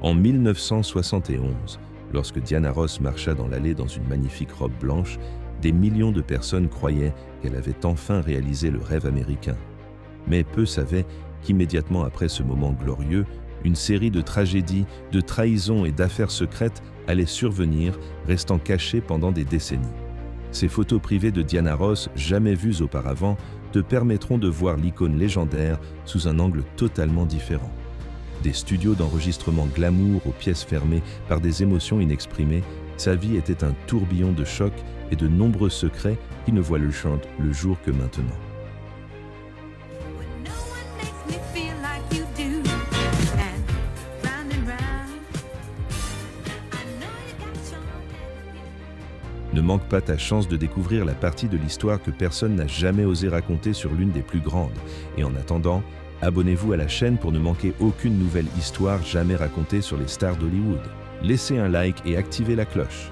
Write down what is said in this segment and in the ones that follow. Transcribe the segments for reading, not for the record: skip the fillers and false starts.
En 1971, lorsque Diana Ross marcha dans l'allée dans une magnifique robe blanche, des millions de personnes croyaient qu'elle avait enfin réalisé le rêve américain. Mais peu savaient qu'immédiatement après ce moment glorieux, une série de tragédies, de trahisons et d'affaires secrètes allait survenir, restant cachées pendant des décennies. Ces photos privées de Diana Ross, jamais vues auparavant, te permettront de voir l'icône légendaire sous un angle totalement différent. Des studios d'enregistrement glamour aux pièces fermées par des émotions inexprimées, sa vie était un tourbillon de chocs et de nombreux secrets qui ne voient le jour que maintenant. Ne manque pas ta chance de découvrir la partie de l'histoire que personne n'a jamais osé raconter sur l'une des plus grandes. Et en attendant, abonnez-vous à la chaîne pour ne manquer aucune nouvelle histoire jamais racontée sur les stars d'Hollywood. Laissez un like et activez la cloche.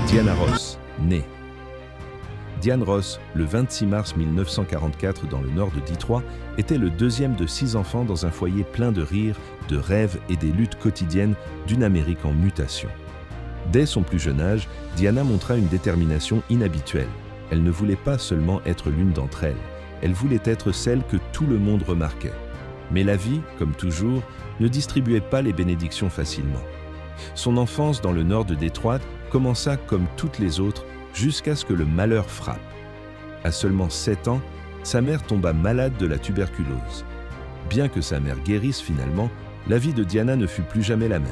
Diana Ross, née. Diana Ross, le 26 mars 1944 dans le nord de Détroit, était le deuxième de 6 enfants dans un foyer plein de rires, de rêves et des luttes quotidiennes d'une Amérique en mutation. Dès son plus jeune âge, Diana montra une détermination inhabituelle. Elle ne voulait pas seulement être l'une d'entre elles, elle voulait être celle que tout le monde remarquait. Mais la vie, comme toujours, ne distribuait pas les bénédictions facilement. Son enfance dans le nord de Détroit commença comme toutes les autres, jusqu'à ce que le malheur frappe. À seulement 7 ans, sa mère tomba malade de la tuberculose. Bien que sa mère guérisse finalement, la vie de Diana ne fut plus jamais la même.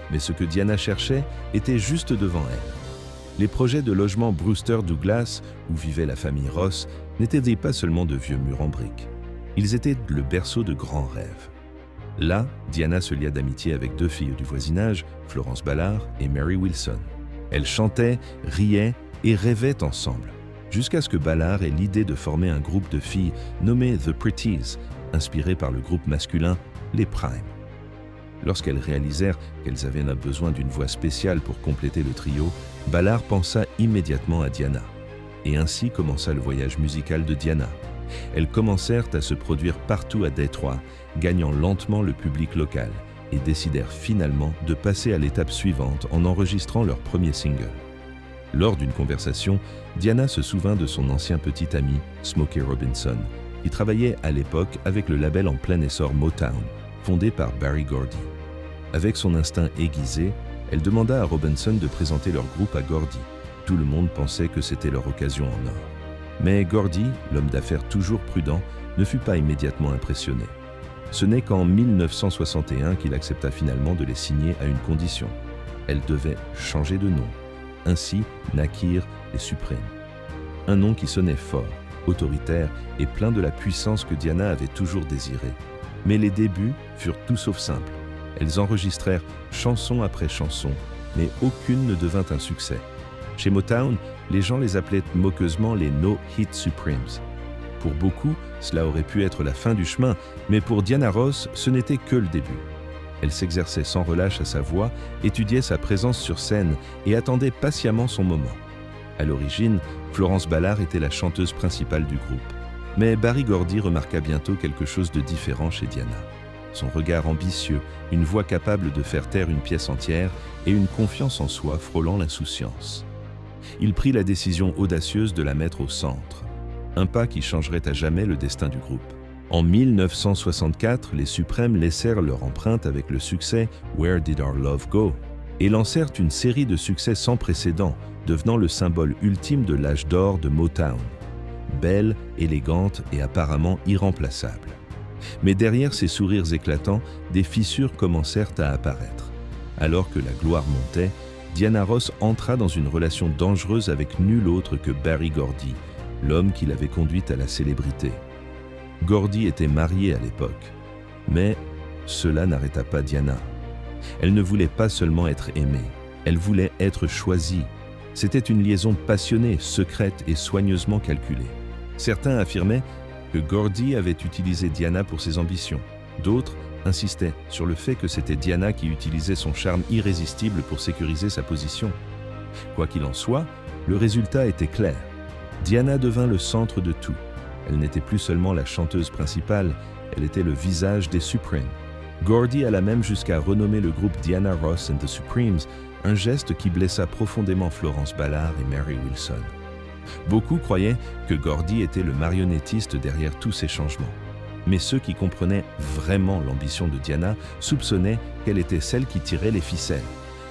Mais ce que Diana cherchait était juste devant elle. Les projets de logement Brewster Douglas, où vivait la famille Ross, n'étaient pas seulement de vieux murs en briques. Ils étaient le berceau de grands rêves. Là, Diana se lia d'amitié avec 2 filles du voisinage, Florence Ballard et Mary Wilson. Elles chantaient, riaient et rêvaient ensemble, jusqu'à ce que Ballard ait l'idée de former un groupe de filles nommé The Pretties, inspiré par le groupe masculin Les Primes. Lorsqu'elles réalisèrent qu'elles avaient besoin d'une voix spéciale pour compléter le trio, Ballard pensa immédiatement à Diana. Et ainsi commença le voyage musical de Diana. Elles commencèrent à se produire partout à Détroit, gagnant lentement le public local, et décidèrent finalement de passer à l'étape suivante en enregistrant leur premier single. Lors d'une conversation, Diana se souvint de son ancien petit ami, Smokey Robinson, qui travaillait à l'époque avec le label en plein essor Motown, fondé par Berry Gordy. Avec son instinct aiguisé, elle demanda à Robinson de présenter leur groupe à Gordy. Tout le monde pensait que c'était leur occasion en or. Mais Gordy, l'homme d'affaires toujours prudent, ne fut pas immédiatement impressionné. Ce n'est qu'en 1961 qu'il accepta finalement de les signer à une condition. Elles devaient changer de nom. Ainsi naquirent les Supremes. Un nom qui sonnait fort, autoritaire et plein de la puissance que Diana avait toujours désirée. Mais les débuts furent tout sauf simples. Elles enregistrèrent chanson après chanson, mais aucune ne devint un succès. Chez Motown, les gens les appelaient moqueusement les No Hit Supremes. Pour beaucoup, cela aurait pu être la fin du chemin, mais pour Diana Ross, ce n'était que le début. Elle s'exerçait sans relâche à sa voix, étudiait sa présence sur scène et attendait patiemment son moment. À l'origine, Florence Ballard était la chanteuse principale du groupe. Mais Berry Gordy remarqua bientôt quelque chose de différent chez Diana. Son regard ambitieux, une voix capable de faire taire une pièce entière et une confiance en soi frôlant l'insouciance. Il prit la décision audacieuse de la mettre au centre. Un pas qui changerait à jamais le destin du groupe. En 1964, les Supremes laissèrent leur empreinte avec le succès « Where Did Our Love Go ?» et lancèrent une série de succès sans précédent, devenant le symbole ultime de l'âge d'or de Motown. Belle, élégante et apparemment irremplaçable. Mais derrière ces sourires éclatants, des fissures commencèrent à apparaître. Alors que la gloire montait, Diana Ross entra dans une relation dangereuse avec nul autre que Berry Gordy, l'homme qui l'avait conduite à la célébrité. Gordy était marié à l'époque, mais cela n'arrêta pas Diana. Elle ne voulait pas seulement être aimée, elle voulait être choisie. C'était une liaison passionnée, secrète et soigneusement calculée. Certains affirmaient que Gordy avait utilisé Diana pour ses ambitions. D'autres insistaient sur le fait que c'était Diana qui utilisait son charme irrésistible pour sécuriser sa position. Quoi qu'il en soit, le résultat était clair. Diana devint le centre de tout. Elle n'était plus seulement la chanteuse principale, elle était le visage des Supremes. Gordy alla même jusqu'à renommer le groupe Diana Ross and the Supremes, un geste qui blessa profondément Florence Ballard et Mary Wilson. Beaucoup croyaient que Gordy était le marionnettiste derrière tous ces changements. Mais ceux qui comprenaient vraiment l'ambition de Diana soupçonnaient qu'elle était celle qui tirait les ficelles.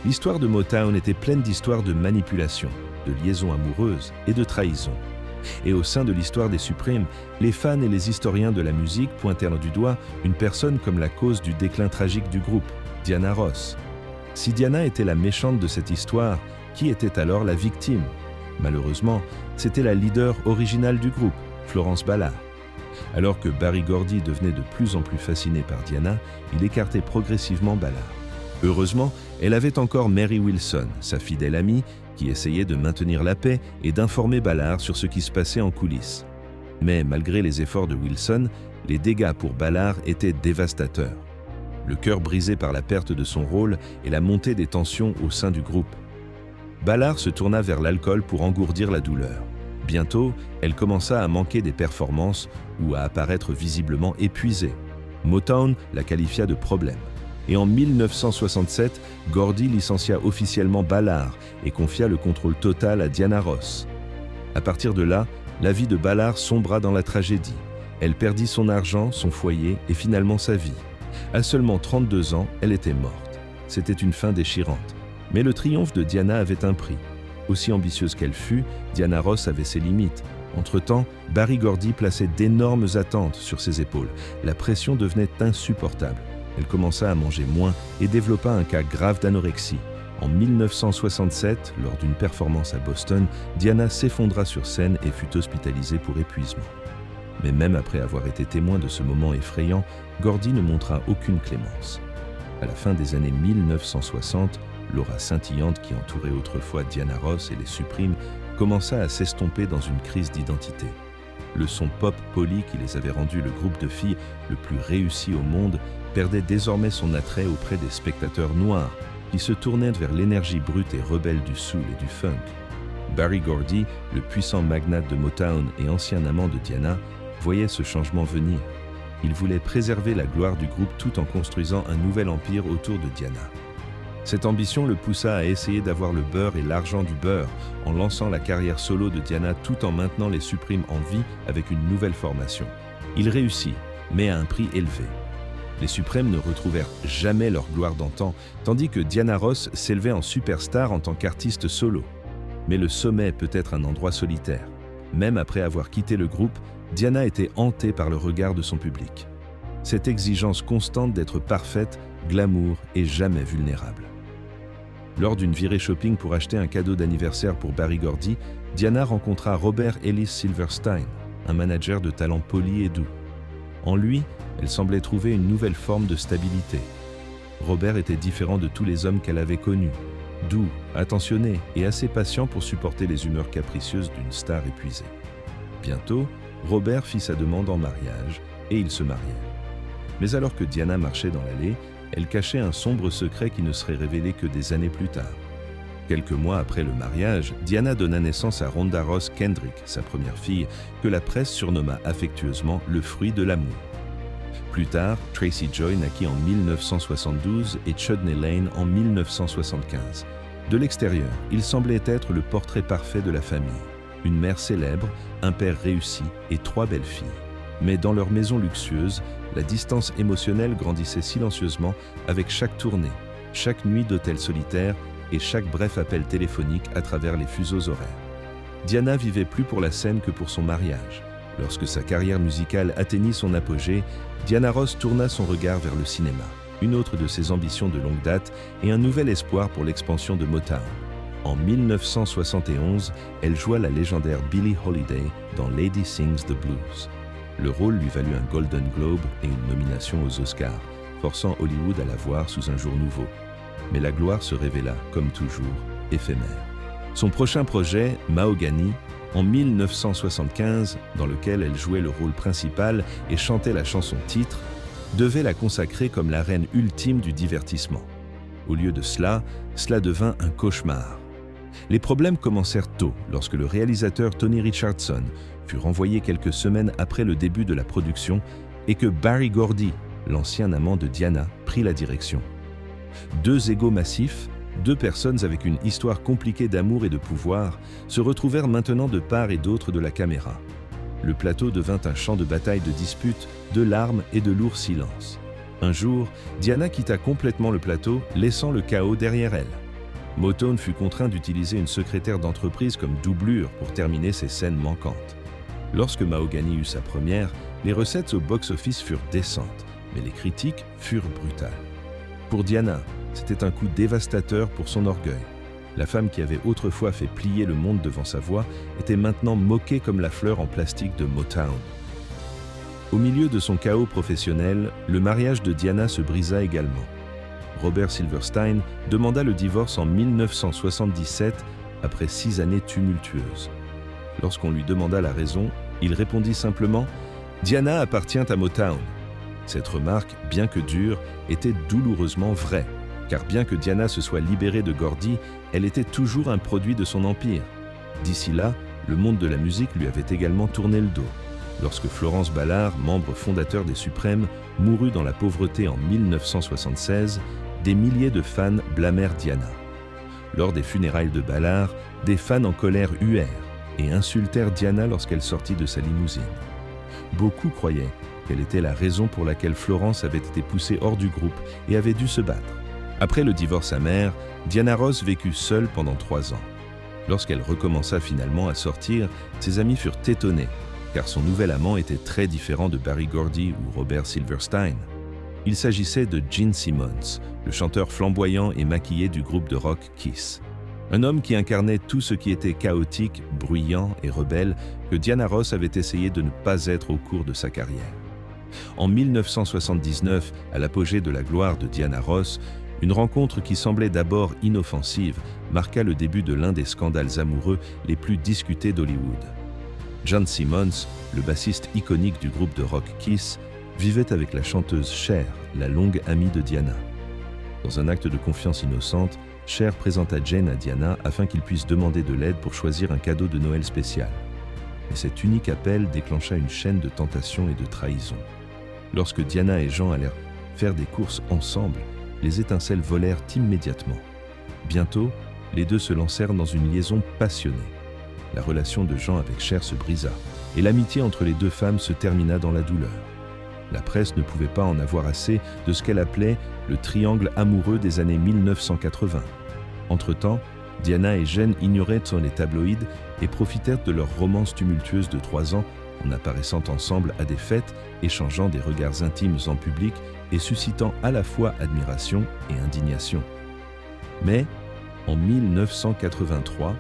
L'histoire de Motown était pleine d'histoires de manipulation, de liaisons amoureuses et de trahison. Et au sein de l'histoire des Supremes, les fans et les historiens de la musique pointèrent du doigt une personne comme la cause du déclin tragique du groupe, Diana Ross. Si Diana était la méchante de cette histoire, qui était alors la victime? Malheureusement, c'était la leader originale du groupe, Florence Ballard. Alors que Berry Gordy devenait de plus en plus fasciné par Diana, il écartait progressivement Ballard. Heureusement, elle avait encore Mary Wilson, sa fidèle amie, qui essayait de maintenir la paix et d'informer Ballard sur ce qui se passait en coulisses. Mais malgré les efforts de Wilson, les dégâts pour Ballard étaient dévastateurs. Le cœur brisé par la perte de son rôle et la montée des tensions au sein du groupe. Ballard se tourna vers l'alcool pour engourdir la douleur. Bientôt, elle commença à manquer des performances ou à apparaître visiblement épuisée. Motown la qualifia de problème. Et en 1967, Gordy licencia officiellement Ballard et confia le contrôle total à Diana Ross. À partir de là, la vie de Ballard sombra dans la tragédie. Elle perdit son argent, son foyer et finalement sa vie. À seulement 32 ans, elle était morte. C'était une fin déchirante. Mais le triomphe de Diana avait un prix. Aussi ambitieuse qu'elle fut, Diana Ross avait ses limites. Entre-temps, Berry Gordy plaçait d'énormes attentes sur ses épaules. La pression devenait insupportable. Elle commença à manger moins et développa un cas grave d'anorexie. En 1967, lors d'une performance à Boston, Diana s'effondra sur scène et fut hospitalisée pour épuisement. Mais même après avoir été témoin de ce moment effrayant, Gordy ne montra aucune clémence. À la fin des années 1960, l'aura scintillante qui entourait autrefois Diana Ross et les Supremes commença à s'estomper dans une crise d'identité. Le son pop poli qui les avait rendus le groupe de filles le plus réussi au monde perdait désormais son attrait auprès des spectateurs noirs qui se tournaient vers l'énergie brute et rebelle du soul et du funk. Berry Gordy, le puissant magnate de Motown et ancien amant de Diana, voyait ce changement venir. Il voulait préserver la gloire du groupe tout en construisant un nouvel empire autour de Diana. Cette ambition le poussa à essayer d'avoir le beurre et l'argent du beurre en lançant la carrière solo de Diana tout en maintenant les Supremes en vie avec une nouvelle formation. Il réussit, mais à un prix élevé. Les Supremes ne retrouvèrent jamais leur gloire d'antan, tandis que Diana Ross s'élevait en superstar en tant qu'artiste solo. Mais le sommet peut être un endroit solitaire. Même après avoir quitté le groupe, Diana était hantée par le regard de son public. Cette exigence constante d'être parfaite, glamour et jamais vulnérable. Lors d'une virée shopping pour acheter un cadeau d'anniversaire pour Berry Gordy, Diana rencontra Robert Ellis Silverstein, un manager de talent poli et doux. En lui, elle semblait trouver une nouvelle forme de stabilité. Robert était différent de tous les hommes qu'elle avait connus, doux, attentionné et assez patient pour supporter les humeurs capricieuses d'une star épuisée. Bientôt, Robert fit sa demande en mariage et ils se marièrent. Mais alors que Diana marchait dans l'allée, elle cachait un sombre secret qui ne serait révélé que des années plus tard. Quelques mois après le mariage, Diana donna naissance à Rhonda Ross Kendrick, sa première fille, que la presse surnomma affectueusement le fruit de l'amour. Plus tard, Tracy Joy naquit en 1972 et Chudney Lane en 1975. De l'extérieur, il semblait être le portrait parfait de la famille. Une mère célèbre, un père réussi et 3 belles filles. Mais dans leur maison luxueuse, la distance émotionnelle grandissait silencieusement avec chaque tournée, chaque nuit d'hôtel solitaire et chaque bref appel téléphonique à travers les fuseaux horaires. Diana vivait plus pour la scène que pour son mariage. Lorsque sa carrière musicale atteignit son apogée, Diana Ross tourna son regard vers le cinéma, une autre de ses ambitions de longue date et un nouvel espoir pour l'expansion de Motown. En 1971, elle joua la légendaire Billie Holiday dans Lady Sings the Blues. Le rôle lui valut un Golden Globe et une nomination aux Oscars, forçant Hollywood à la voir sous un jour nouveau. Mais la gloire se révéla, comme toujours, éphémère. Son prochain projet, Mahogany, en 1975, dans lequel elle jouait le rôle principal et chantait la chanson titre, devait la consacrer comme la reine ultime du divertissement. Au lieu de cela, cela devint un cauchemar. Les problèmes commencèrent tôt, lorsque le réalisateur Tony Richardson fut renvoyé quelques semaines après le début de la production et que Berry Gordy, l'ancien amant de Diana, prit la direction. Deux égos massifs, deux personnes avec une histoire compliquée d'amour et de pouvoir, se retrouvèrent maintenant de part et d'autre de la caméra. Le plateau devint un champ de bataille de disputes, de larmes et de lourds silences. Un jour, Diana quitta complètement le plateau, laissant le chaos derrière elle. Motown fut contraint d'utiliser une secrétaire d'entreprise comme doublure pour terminer ses scènes manquantes. Lorsque Mahogany eut sa première, les recettes au box-office furent décentes, mais les critiques furent brutales. Pour Diana, c'était un coup dévastateur pour son orgueil. La femme qui avait autrefois fait plier le monde devant sa voix était maintenant moquée comme la fleur en plastique de Motown. Au milieu de son chaos professionnel, le mariage de Diana se brisa également. Robert Silverstein demanda le divorce en 1977 après 6 années tumultueuses. Lorsqu'on lui demanda la raison, il répondit simplement « Diana appartient à Motown ». Cette remarque, bien que dure, était douloureusement vraie, car bien que Diana se soit libérée de Gordy, elle était toujours un produit de son empire. D'ici là, le monde de la musique lui avait également tourné le dos. Lorsque Florence Ballard, membre fondateur des Suprêmes, mourut dans la pauvreté en 1976, des milliers de fans blâmèrent Diana. Lors des funérailles de Ballard, des fans en colère huèrent et insultèrent Diana lorsqu'elle sortit de sa limousine. Beaucoup croyaient qu'elle était la raison pour laquelle Florence avait été poussée hors du groupe et avait dû se battre. Après le divorce amer, Diana Ross vécut seule pendant 3 ans. Lorsqu'elle recommença finalement à sortir, ses amis furent étonnés, car son nouvel amant était très différent de Berry Gordy ou Robert Silverstein. Il s'agissait de Gene Simmons, le chanteur flamboyant et maquillé du groupe de rock Kiss. Un homme qui incarnait tout ce qui était chaotique, bruyant et rebelle que Diana Ross avait essayé de ne pas être au cours de sa carrière. En 1979, à l'apogée de la gloire de Diana Ross, une rencontre qui semblait d'abord inoffensive marqua le début de l'un des scandales amoureux les plus discutés d'Hollywood. Gene Simmons, le bassiste iconique du groupe de rock Kiss, vivait avec la chanteuse Cher, la longue amie de Diana. Dans un acte de confiance innocente, Cher présenta Jane à Diana afin qu'il puisse demander de l'aide pour choisir un cadeau de Noël spécial. Mais cet unique appel déclencha une chaîne de tentations et de trahisons. Lorsque Diana et Jean allèrent faire des courses ensemble, les étincelles volèrent immédiatement. Bientôt, les deux se lancèrent dans une liaison passionnée. La relation de Jean avec Cher se brisa, et l'amitié entre les deux femmes se termina dans la douleur. La presse ne pouvait pas en avoir assez de ce qu'elle appelait le triangle amoureux des années 1980. Entre-temps, Diana et Gene ignoraient sur les tabloïds et profitèrent de leur romance tumultueuse de 3 ans en apparaissant ensemble à des fêtes, échangeant des regards intimes en public et suscitant à la fois admiration et indignation. Mais, en 1983,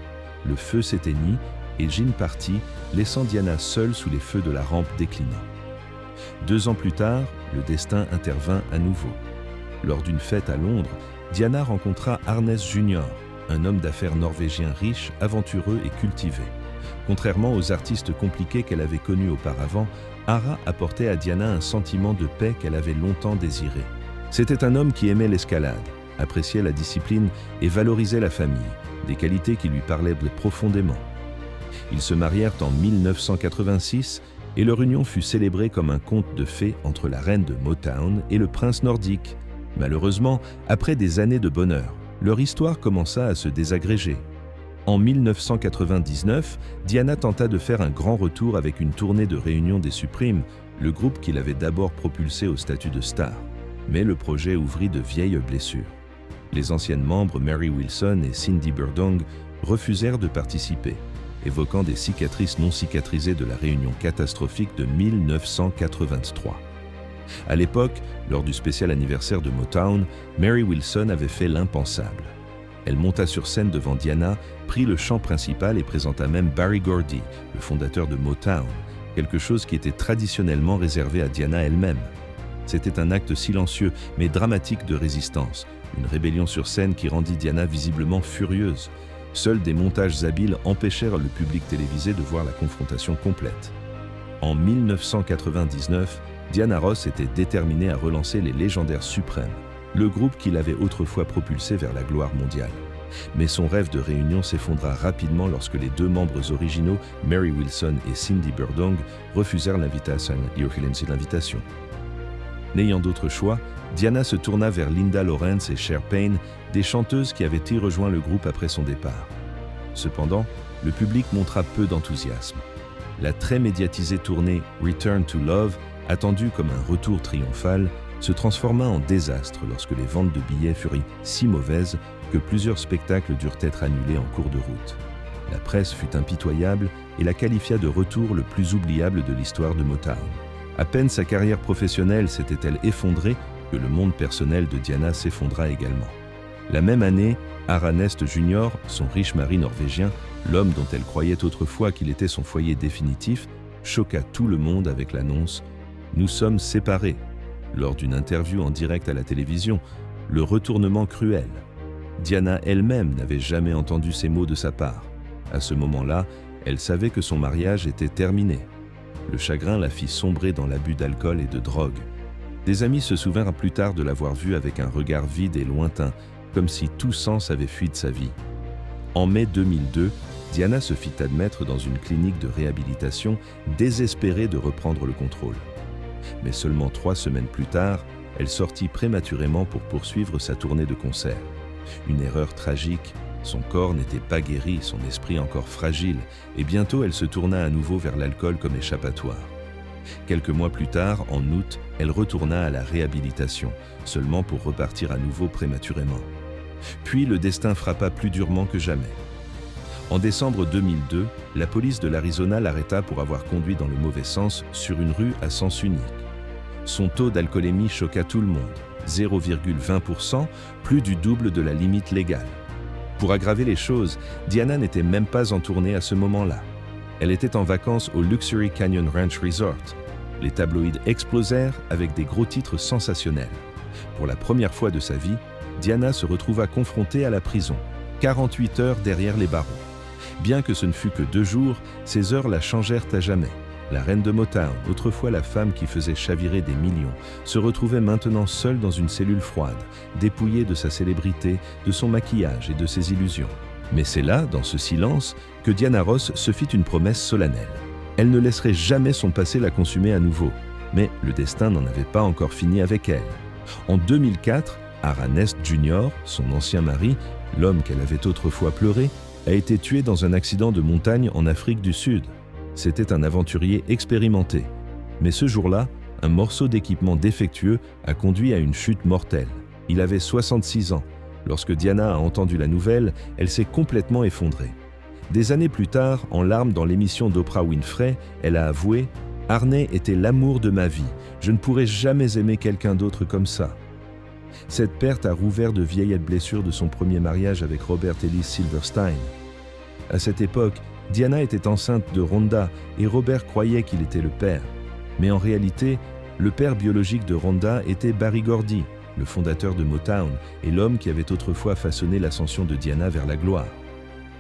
le feu s'éteignit et Gene partit, laissant Diana seule sous les feux de la rampe déclinant. 2 ans plus tard, le destin intervint à nouveau. Lors d'une fête à Londres, Diana rencontra Arnes Jr., un homme d'affaires norvégien riche, aventureux et cultivé. Contrairement aux artistes compliqués qu'elle avait connus auparavant, Ara apportait à Diana un sentiment de paix qu'elle avait longtemps désiré. C'était un homme qui aimait l'escalade, appréciait la discipline et valorisait la famille, des qualités qui lui parlaient profondément. Ils se marièrent en 1986 et leur union fut célébrée comme un conte de fées entre la reine de Motown et le prince nordique. Malheureusement, après des années de bonheur, leur histoire commença à se désagréger. En 1999, Diana tenta de faire un grand retour avec une tournée de réunion des Supremes, le groupe qui l'avait d'abord propulsé au statut de star. Mais le projet ouvrit de vieilles blessures. Les anciennes membres Mary Wilson et Cindy Burdong refusèrent de participer, évoquant des cicatrices non cicatrisées de la réunion catastrophique de 1983. À l'époque, lors du spécial anniversaire de Motown, Mary Wilson avait fait l'impensable. Elle monta sur scène devant Diana, prit le chant principal et présenta même Berry Gordy, le fondateur de Motown, quelque chose qui était traditionnellement réservé à Diana elle-même. C'était un acte silencieux mais dramatique de résistance, une rébellion sur scène qui rendit Diana visiblement furieuse. Seuls des montages habiles empêchèrent le public télévisé de voir la confrontation complète. En 1999, Diana Ross était déterminée à relancer les légendaires Suprêmes, le groupe qui l'avait autrefois propulsé vers la gloire mondiale. Mais son rêve de réunion s'effondra rapidement lorsque les deux membres originaux, Mary Wilson et Cindy Burdong, refusèrent l'invitation. N'ayant d'autre choix, Diana se tourna vers Linda Lawrence et Cher Payne, des chanteuses qui avaient rejoint le groupe après son départ. Cependant, le public montra peu d'enthousiasme. La très médiatisée tournée Return to Love, attendue comme un retour triomphal, se transforma en désastre lorsque les ventes de billets furent si mauvaises que plusieurs spectacles durent être annulés en cours de route. La presse fut impitoyable et la qualifia de retour le plus oubliable de l'histoire de Motown. À peine sa carrière professionnelle s'était-elle effondrée que le monde personnel de Diana s'effondra également. La même année, Aaron Nest Jr., son riche mari norvégien, l'homme dont elle croyait autrefois qu'il était son foyer définitif, choqua tout le monde avec l'annonce « Nous sommes séparés » lors d'une interview en direct à la télévision, le retournement cruel. Diana elle-même n'avait jamais entendu ces mots de sa part. À ce moment-là, elle savait que son mariage était terminé. Le chagrin la fit sombrer dans l'abus d'alcool et de drogue. Des amis se souvinrent plus tard de l'avoir vue avec un regard vide et lointain, comme si tout sens avait fui de sa vie. En mai 2002, Diana se fit admettre dans une clinique de réhabilitation, désespérée de reprendre le contrôle. Mais seulement 3 semaines plus tard, elle sortit prématurément pour poursuivre sa tournée de concerts. Une erreur tragique, son corps n'était pas guéri, son esprit encore fragile, et bientôt elle se tourna à nouveau vers l'alcool comme échappatoire. Quelques mois plus tard, en août, elle retourna à la réhabilitation, seulement pour repartir à nouveau prématurément. Puis le destin frappa plus durement que jamais. En décembre 2002, la police de l'Arizona l'arrêta pour avoir conduit dans le mauvais sens sur une rue à sens unique. Son taux d'alcoolémie choqua tout le monde, 0,20%, plus du double de la limite légale. Pour aggraver les choses, Diana n'était même pas en tournée à ce moment-là. Elle était en vacances au Luxury Canyon Ranch Resort. Les tabloïds explosèrent avec des gros titres sensationnels. Pour la première fois de sa vie, Diana se retrouva confrontée à la prison, 48 heures derrière les barreaux. Bien que ce ne fût que 2 jours, ces heures la changèrent à jamais. La reine de Motown, autrefois la femme qui faisait chavirer des millions, se retrouvait maintenant seule dans une cellule froide, dépouillée de sa célébrité, de son maquillage et de ses illusions. Mais c'est là, dans ce silence, que Diana Ross se fit une promesse solennelle. Elle ne laisserait jamais son passé la consumer à nouveau. Mais le destin n'en avait pas encore fini avec elle. En 2004, Aaron Nest Jr., son ancien mari, l'homme qu'elle avait autrefois pleuré, a été tué dans un accident de montagne en Afrique du Sud. C'était un aventurier expérimenté. Mais ce jour-là, un morceau d'équipement défectueux a conduit à une chute mortelle. Il avait 66 ans. Lorsque Diana a entendu la nouvelle, elle s'est complètement effondrée. Des années plus tard, en larmes dans l'émission d'Oprah Winfrey, elle a avoué « Arnay était l'amour de ma vie. Je ne pourrais jamais aimer quelqu'un d'autre comme ça. » Cette perte a rouvert de vieilles blessures de son premier mariage avec Robert Ellis Silverstein. À cette époque, Diana était enceinte de Rhonda et Robert croyait qu'il était le père. Mais en réalité, le père biologique de Rhonda était Berry Gordy, le fondateur de Motown et l'homme qui avait autrefois façonné l'ascension de Diana vers la gloire.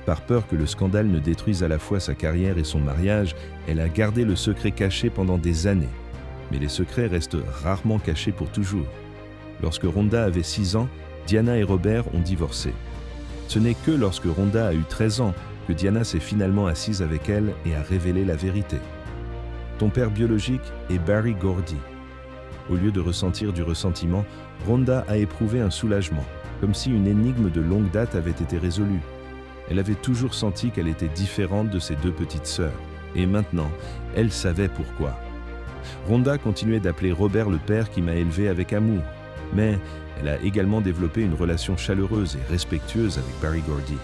Par peur que le scandale ne détruise à la fois sa carrière et son mariage, elle a gardé le secret caché pendant des années. Mais les secrets restent rarement cachés pour toujours. Lorsque Rhonda avait 6 ans, Diana et Robert ont divorcé. Ce n'est que lorsque Rhonda a eu 13 ans que Diana s'est finalement assise avec elle et a révélé la vérité. Ton père biologique est Berry Gordy. Au lieu de ressentir du ressentiment, Rhonda a éprouvé un soulagement, comme si une énigme de longue date avait été résolue. Elle avait toujours senti qu'elle était différente de ses 2 petites sœurs, et maintenant, elle savait pourquoi. Rhonda continuait d'appeler Robert le père qui m'a élevé avec amour, mais elle a également développé une relation chaleureuse et respectueuse avec Berry Gordy.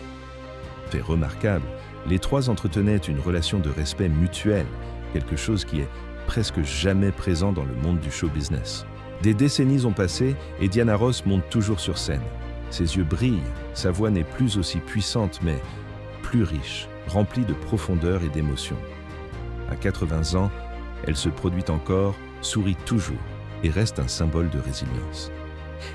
Fait remarquable, les 3 entretenaient une relation de respect mutuel, quelque chose qui est presque jamais présent dans le monde du show business. Des décennies ont passé et Diana Ross monte toujours sur scène. Ses yeux brillent, sa voix n'est plus aussi puissante mais plus riche, remplie de profondeur et d'émotion. À 80 ans, elle se produit encore, sourit toujours et reste un symbole de résilience.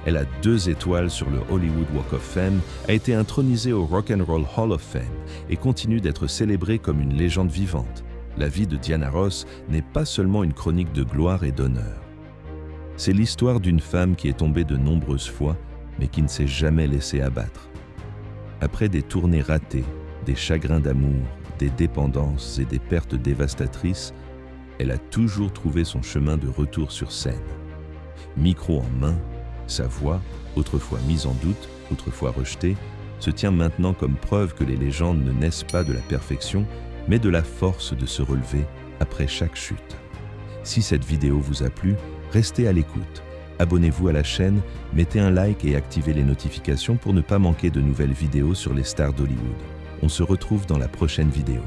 Elle a 2 étoiles sur le Hollywood Walk of Fame, a été intronisée au Rock and Roll Hall of Fame et continue d'être célébrée comme une légende vivante. La vie de Diana Ross n'est pas seulement une chronique de gloire et d'honneur. C'est l'histoire d'une femme qui est tombée de nombreuses fois, mais qui ne s'est jamais laissée abattre. Après des tournées ratées, des chagrins d'amour, des dépendances et des pertes dévastatrices, elle a toujours trouvé son chemin de retour sur scène. Micro en main, sa voix, autrefois mise en doute, autrefois rejetée, se tient maintenant comme preuve que les légendes ne naissent pas de la perfection, mais de la force de se relever après chaque chute. Si cette vidéo vous a plu, restez à l'écoute. Abonnez-vous à la chaîne, mettez un like et activez les notifications pour ne pas manquer de nouvelles vidéos sur les stars d'Hollywood. On se retrouve dans la prochaine vidéo.